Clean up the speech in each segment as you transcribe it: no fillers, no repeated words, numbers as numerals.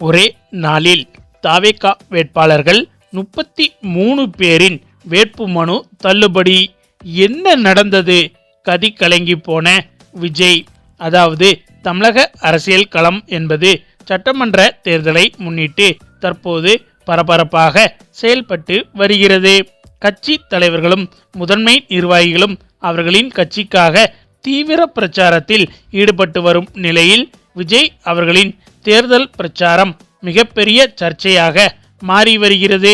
ஒரே நாளில் தாவேகா வேட்பாளர்கள் 33 பேரின் வேட்புமனு தள்ளுபடி. என்ன நடந்தது? கதி கலங்கி போன விஜய். அதாவது தமிழக அரசியல் களம் என்பது சட்டமன்ற தேர்தலை முன்னிட்டு தற்போது பரபரப்பாக செயல்பட்டு வருகிறது. கட்சி தலைவர்களும் முதன்மை நிர்வாகிகளும் அவர்களின் கட்சிக்காக தீவிர பிரச்சாரத்தில் ஈடுபட்டு வரும் நிலையில் விஜய் அவர்களின் தேர்தல் பிரச்சாரம் மிகப்பெரிய சர்ச்சையாக மாறி வருகிறது.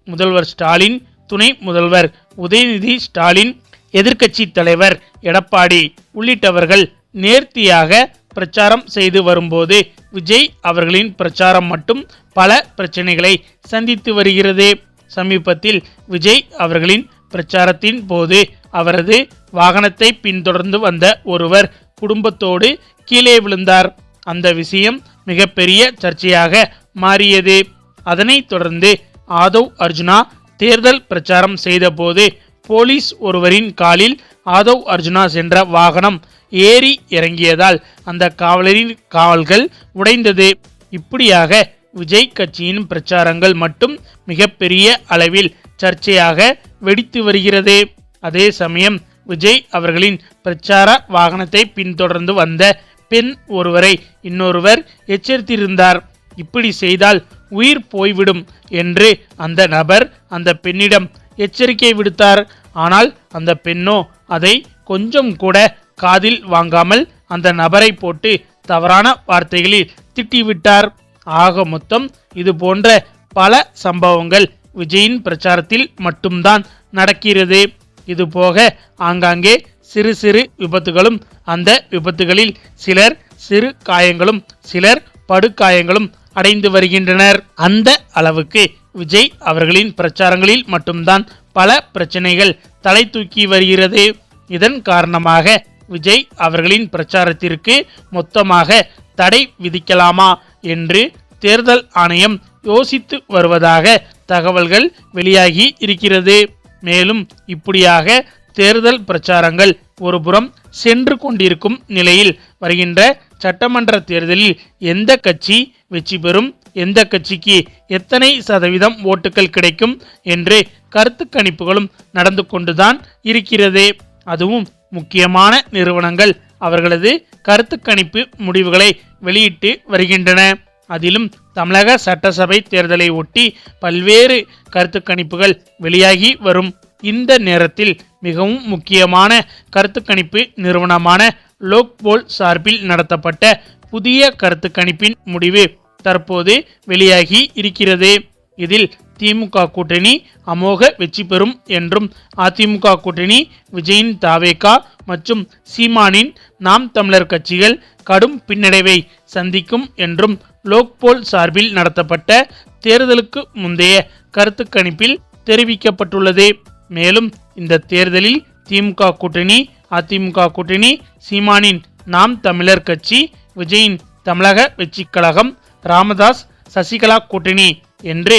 முதல்வர் ஸ்டாலின், துணை முதல்வர் உதயநிதி ஸ்டாலின், எதிர்க்கட்சி தலைவர் எடப்பாடி உள்ளிட்டவர்கள் நேர்த்தியாக பிரச்சாரம் செய்து வரும்போது விஜய் அவர்களின் பிரச்சாரம் மட்டும் பல பிரச்சனைகளை சந்தித்து வருகிறது. சமீபத்தில் விஜய் அவர்களின் பிரச்சாரத்தின் போது அவரது வாகனத்தை பின்தொடர்ந்து வந்த ஒருவர் குடும்பத்தோடு கீழே விழுந்தார். அந்த விஷயம் மிகப்பெரிய சர்ச்சையாக மாறியது. அதனைத் தொடர்ந்து ஆதவ் அர்ஜுனா தேர்தல் பிரச்சாரம் செய்தபோது போலீஸ் ஒருவரின் காலில் ஆதவ் அர்ஜுனா சென்ற வாகனம் ஏறி இறங்கியதால் அந்த காவலரின் கால்கள் உடைந்தது. இப்படியாக விஜய் கட்சியின் பிரச்சாரங்கள் மட்டும் மிகப்பெரிய அளவில் சர்ச்சையாக வெடித்து வருகிறது. அதே சமயம் விஜய் அவர்களின் பிரச்சார வாகனத்தை பின்தொடர்ந்து வந்த பெண் ஒருவரை இன்னொருவர் எச்சரித்திருந்தார். இப்படி செய்தால் உயிர் போய்விடும் என்று அந்த நபர் அந்த பெண்ணிடம் எச்சரிக்கை விடுத்தார். ஆனால் அந்த பெண்ணோ அதை கொஞ்சம் கூட காதில் வாங்காமல் அந்த நபரை போட்டு தவறான வார்த்தைகளில் திட்டிவிட்டார். ஆக மொத்தம் இது போன்ற பல சம்பவங்கள் விஜயின் பிரச்சாரத்தில் மட்டும்தான் நடக்கிறது. இதுபோக ஆங்காங்கே சிறு சிறு விபத்துகளும், அந்த விபத்துகளில் சிலர் சிறு காயங்களும் சிலர் படுகாயங்களும் அடைந்து வருகின்றனர். அந்த அளவுக்கு விஜய் அவர்களின் பிரச்சாரங்களில் மட்டும்தான் பல பிரச்சனைகள் தலை தூக்கி வருகிறது. இதன் காரணமாக விஜய் அவர்களின் பிரச்சாரத்திற்கு மொத்தமாக தடை விதிக்கலாமா என்று தேர்தல் ஆணையம் யோசித்து வருவதாக தகவல்கள் வெளியாகி இருக்கிறது. மேலும் இப்படியாக தேர்தல் பிரச்சாரங்கள் ஒருபுறம் சென்று கொண்டிருக்கும் நிலையில் வருகின்ற சட்டமன்ற தேர்தலில் எந்த கட்சி வெற்றி பெறும், எந்த கட்சிக்கு எத்தனை சதவீதம் ஓட்டுகள் கிடைக்கும் என்று கருத்து கணிப்புகளும் நடந்து கொண்டுதான் இருக்கிறது. அதுவும் முக்கியமான நிறுவனங்கள் அவர்களது கருத்து கணிப்பு முடிவுகளை வெளியிட்டு வருகின்றன. அதிலும் தமிழக சட்டசபை தேர்தலை ஒட்டி பல்வேறு கருத்து கணிப்புகள் வெளியாகி வரும் இந்த நேரத்தில் மிகவும் முக்கியமான கருத்து கணிப்பு நிறுவனமான லோக்போல் சார்பில் நடத்தப்பட்ட புதிய கருத்து கணிப்பின் முடிவு தற்போது வெளியாகி இருக்கிறது. இதில் திமுக கூட்டணி அமோக வெற்றி பெறும் என்றும், அதிமுக கூட்டணி விஜயின் தாவேகா மற்றும் சீமானின் நாம் தமிழர் கட்சிகள் கடும் பின்னடைவை சந்திக்கும் என்றும் லோக்போல் சார்பில் நடத்தப்பட்ட தேர்தலுக்கு முந்தைய கருத்து கணிப்பில் தெரிவிக்கப்பட்டுள்ளது. மேலும் இந்த தேர்தலில் திமுக கூட்டணி, அதிமுக கூட்டணி, சீமானின் நாம் தமிழர் கட்சி, விஜயின் தமிழக வெற்றி கழகம், ராமதாஸ் சசிகலா கூட்டணி என்று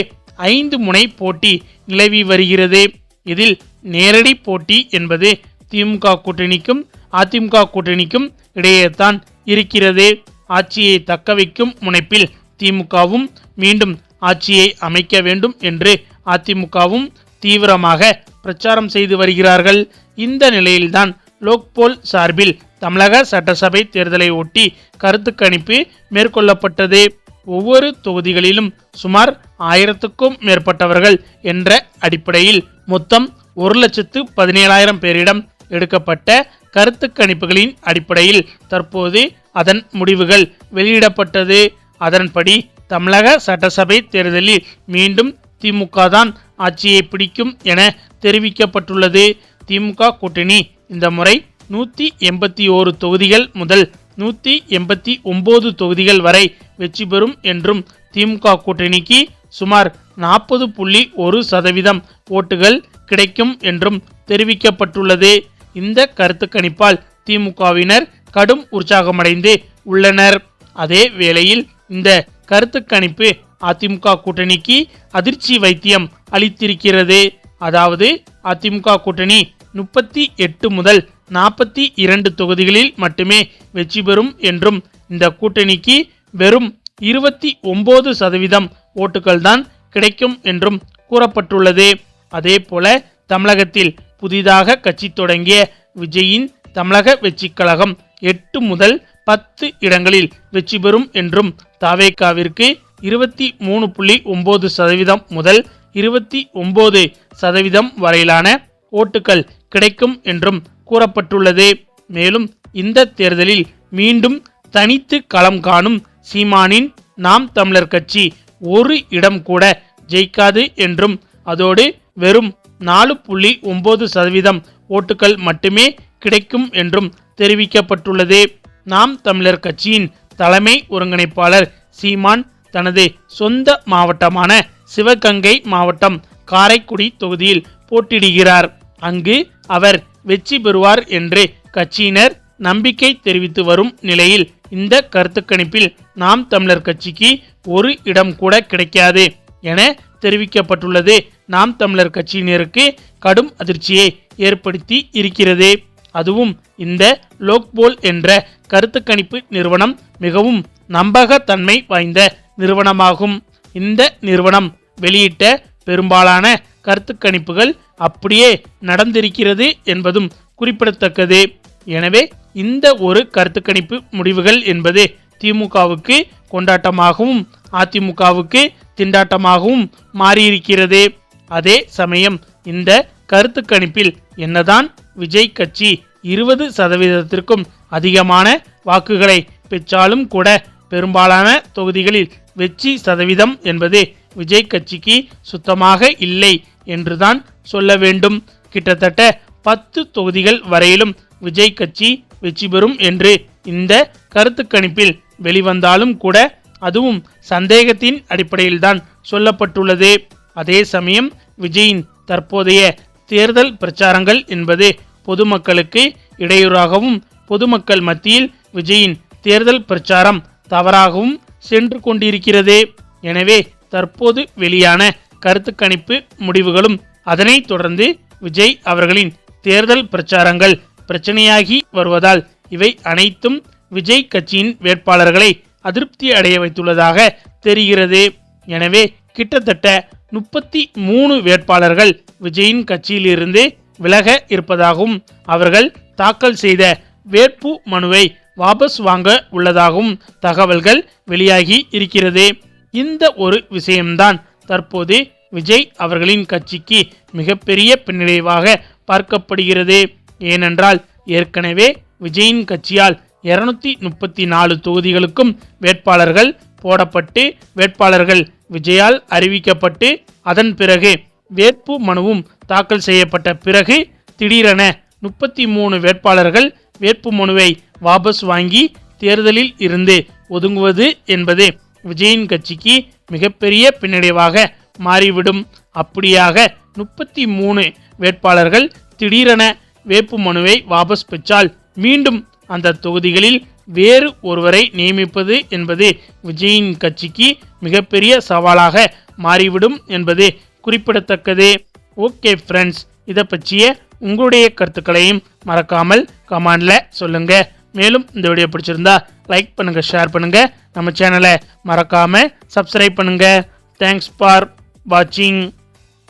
5 முனை போட்டி நிலவி வருகிறது. இதில் நேரடி போட்டி என்பது திமுக கூட்டணிக்கும் அதிமுக கூட்டணிக்கும் இடையேதான் இருக்கிறது. ஆட்சியை தக்க வைக்கும் முனைப்பில் திமுகவும், மீண்டும் ஆட்சியை அமைக்க வேண்டும் என்று அதிமுகவும் தீவிரமாக பிரச்சாரம் செய்து வருகிறார்கள். இந்த நிலையில்தான் லோக்போல் சார்பில் தமிழக சட்டசபை தேர்தலை ஒட்டி கருத்து கணிப்பு மேற்கொள்ளப்பட்டது. ஒவ்வொரு தொகுதிகளிலும் சுமார் 1000க்கும் மேற்பட்டவர்கள் என்ற அடிப்படையில் மொத்தம் 1,17,000 பேரிடம் எடுக்கப்பட்ட கருத்து கணிப்புகளின் அடிப்படையில் தற்போது அதன் முடிவுகள் வெளியிடப்பட்டது. அதன்படி தமிழக சட்டசபை தேர்தலில் மீண்டும் திமுக தான் ஆட்சியை பிடிக்கும் என தெரிவிக்கப்பட்டுள்ளது. திமுக கூட்டணி இந்த முறை 181 தொகுதிகள் முதல் 189 தொகுதிகள் வரை வெற்றி பெறும் என்றும், திமுக கூட்டணிக்கு சுமார் 40.1% ஓட்டுகள் கிடைக்கும் என்றும் தெரிவிக்கப்பட்டுள்ளது. இந்த கருத்து கணிப்பால் திமுகவினர் கடும் உற்சாகமடைந்து உள்ளனர். அதே வேளையில் இந்த கருத்து கணிப்பு அதிமுக கூட்டணிக்கு அதிர்ச்சி வைத்தியம் அளித்திருக்கிறது. அதாவது அதிமுக கூட்டணி 38 முதல் 42 தொகுதிகளில் மட்டுமே வெற்றி பெறும் என்றும், இந்த கூட்டணிக்கு வெறும் 29% ஓட்டுகள் தான் கிடைக்கும் என்றும் கூறப்பட்டுள்ளது. அதே போல தமிழகத்தில் புதிதாக கட்சி தொடங்கிய விஜயின் தமிழக வெற்றிக் கழகம் 8 முதல் 10 இடங்களில் வெற்றி பெறும் என்றும் தவேகாவிற்கு 23.9% முதல் 29% வரையிலான ஓட்டுகள் கிடைக்கும் என்றும் கூறப்பட்டுள்ளது. மேலும் இந்த தேர்தலில் மீண்டும் தனித்து களம் காணும் சீமானின் நாம் தமிழர் கட்சி ஒரு இடம் கூட ஜெயிக்காது என்றும் அதோடு வெறும் 4.9% ஓட்டுகள் மட்டுமே கிடைக்கும் என்றும் தெரிவிக்கப்பட்டுள்ளது. நாம் தமிழர் கட்சியின் தலைமை ஒருங்கிணைப்பாளர் சீமான் தனது சொந்த மாவட்டமான சிவகங்கை மாவட்டம் காரைக்குடி தொகுதியில் போட்டியிடுகிறார். அங்கு அவர் வெற்றி பெறுவார் என்று கட்சியினர் நம்பிக்கை தெரிவித்து வரும் நிலையில் இந்த கருத்து கணிப்பில் நாம் தமிழர் கட்சிக்கு ஒரு இடம் கூட கிடைக்காது என தெரிவிக்கப்பட்டுள்ளது. நாம் தமிழர் கட்சியினருக்கு கடும் அதிர்ச்சியை ஏற்படுத்தி இருக்கிறது. அதுவும் இந்த லோக்போல் என்ற கருத்து கணிப்பு நிறுவனம் மிகவும் நம்பகத்தன்மை வாய்ந்த நிறுவனமாகும். இந்த நிறுவனம் வெளியிட்ட பெரும்பாலான கருத்து கணிப்புகள் அப்படியே நடந்திருக்கிறது என்பதும் குறிப்பிடத்தக்கது. எனவே இந்த ஒரு கருத்து கணிப்பு முடிவுகள் என்பது திமுகவுக்கு கொண்டாட்டமாகவும் அதிமுகவுக்கு திண்டாட்டமாகவும் மாறியிருக்கிறது. அதே சமயம் இந்த கருத்து கணிப்பில் என்னதான் விஜய் கட்சி 20%க்கும் அதிகமான வாக்குகளை பெற்றாலும் கூட பெரும்பாலான தொகுதிகளில் வெற்றி சதவீதம் என்பது விஜய் கட்சிக்கு சுத்தமாக இல்லை என்றுதான் சொல்ல வேண்டும். கிட்டத்தட்ட 10 தொகுதிகள் வரையிலும் விஜய் கட்சி வெற்றி பெறும் என்று இந்த கருத்து கணிப்பில் வெளிவந்தாலும் கூட அதுவும் சந்தேகத்தின் அடிப்படையில்தான் சொல்லப்பட்டுள்ளது. அதே சமயம் விஜயின் தற்போதைய தேர்தல் பிரச்சாரங்கள் என்பது பொதுமக்களுக்கு இடையூறாகவும் பொதுமக்கள் மத்தியில் விஜயின் தேர்தல் பிரச்சாரம் தவறாகவும் சென்று கொண்டிருக்கிறது. எனவே தற்போது வெளியான கருத்து கணிப்பு முடிவுகளும் அதனைத் தொடர்ந்து விஜய் அவர்களின் தேர்தல் பிரச்சாரங்கள் பிரச்சனையாகி வருவதால் இவை அனைத்தும் விஜய் கட்சியின் வேட்பாளர்களை அதிருப்தி அடைய வைத்துள்ளதாக தெரிகிறது. எனவே கிட்டத்தட்ட 33 வேட்பாளர்கள் விஜயின் கட்சியிலிருந்து விலக இருப்பதாகவும் அவர்கள் தாக்கல் செய்த வேட்பு மனுவை வாபஸ் வாங்க உள்ளதாகவும் தகவல்கள் வெளியாகி இருக்கிறது. இந்த ஒரு விஷயம்தான் தற்போது விஜய் அவர்களின் கட்சிக்கு மிகப்பெரிய பின்னடைவாக பார்க்கப்படுகிறது. ஏனென்றால் ஏற்கனவே விஜயின் கட்சியால் 234 தொகுதிகளுக்கும் வேட்பாளர்கள் போடப்பட்டு வேட்பாளர்கள் விஜயால் அறிவிக்கப்பட்டு அதன் பிறகு வேட்பு மனுவும் தாக்கல் செய்யப்பட்ட பிறகு திடீரென 33 வேட்பாளர்கள் வேட்பு மனுவை வாபஸ் வாங்கி தேர்தலில் இருந்து ஒதுங்குவது என்பது விஜயின் கட்சிக்கு மிகப்பெரிய பின்னடைவாக மாறிவிடும். அப்படியாக 33 வேட்பாளர்கள் திடீரென வேட்பு மனுவை வாபஸ் பெற்றால் மீண்டும் அந்த தொகுதிகளில் வேறு ஒருவரை நியமிப்பது என்பது விஜயின் கட்சிக்கு மிகப்பெரிய சவாலாக மாறிவிடும் என்பது குறிப்பிடத்தக்கது. ஓகே ஃப்ரெண்ட்ஸ், இதை பற்றிய உங்களுடைய கருத்துக்களையும் மறக்காமல் கமெண்ட்ல சொல்லுங்க. மேலும் இந்த வீடியோ பிடிச்சிருந்தா லைக் பண்ணுங்க, ஷேர் பண்ணுங்க, நம்ம சேனலை மறக்காம சப்ஸ்கிரைப் பண்ணுங்க. தேங்க்ஸ் ஃபார் வாட்சிங்.